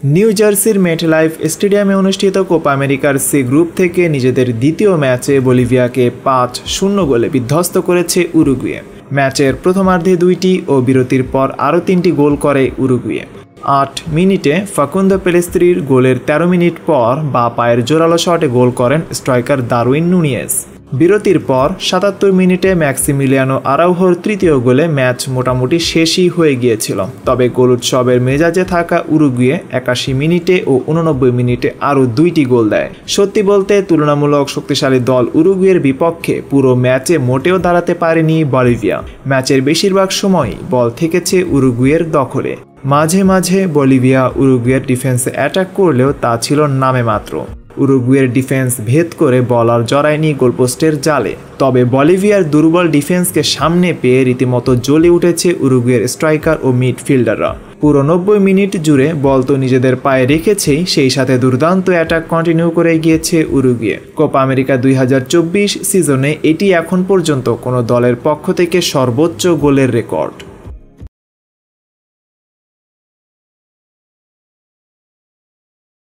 New জার্সির MetLife স্টেডিয়ামে অনুষ্ঠিত কোপা আমেরিকার সি গ্রুপ থেকে নিজেদের দ্বিতীয় ম্যাচে বলিভিয়াকে 5-0 গোলে বিধ্বস্ত করেছে উরুগুয়ে। ম্যাচের প্রথমার্ধে 2টি ও বিরতির পর আরও 3টি গোল করে উরুগুয়ে। 8 মিনিটে ফাকুন্দো পেলেস্ত্রির গোলের 13 মিনিট পর বাঁ পায়ের জোরালো শটে গোল করেন স্ট্রাইকার দারউইন নুনিয়েজ। বিরতির পর 77 মিনিটে ম্যাক্সিমিলিয়ানো আরাউহোর তৃতীয় গোলে ম্যাচ মোটামুটি শেষই হয়ে গিয়েছিল। তবে গোল উৎসবের মেজাজে থাকা উরুগুয়ে 81 মিনিটে ও 89 মিনিটে আরও 2টি গোল দেয়। সত্যি বলতে তুলনামূলক শক্তিশালী দল উরুগুয়ের বিপক্ষে পুরো ম্যাচে মোটেও দাঁড়াতে পারেনি বলিভিয়া। ম্যাচের বেশিরভাগ সময়ই বল থেকেছে উরুগুয়ের দখলে। মাঝে মাঝে বলিভিয়া উরুগুয়ের ডিফেন্সে অ্যাটাক করলেও তা ছিল নামে মাত্র। উরুগুয়ের ডিফেন্স ভেদ করে বল আর জড়ায়নি গোলপোস্টের জালে। তবে বলিভিয়ার দুর্বল ডিফেন্সকে সামনে পেয়ে রীতিমতো জ্বলে উঠেছে উরুগুয়ের স্ট্রাইকার ও মিডফিল্ডাররা। পুরো 90 মিনিট জুড়ে বল তো নিজেদের পায়ে রেখেছেই, সেই সাথে দুর্দান্ত অ্যাটাক কন্টিনিউ করে গিয়েছে উরুগুয়ে। কোপা আমেরিকা 2024 সিজনে এটি এখন পর্যন্ত কোনো দলের পক্ষ থেকে সর্বোচ্চ গোলের রেকর্ড।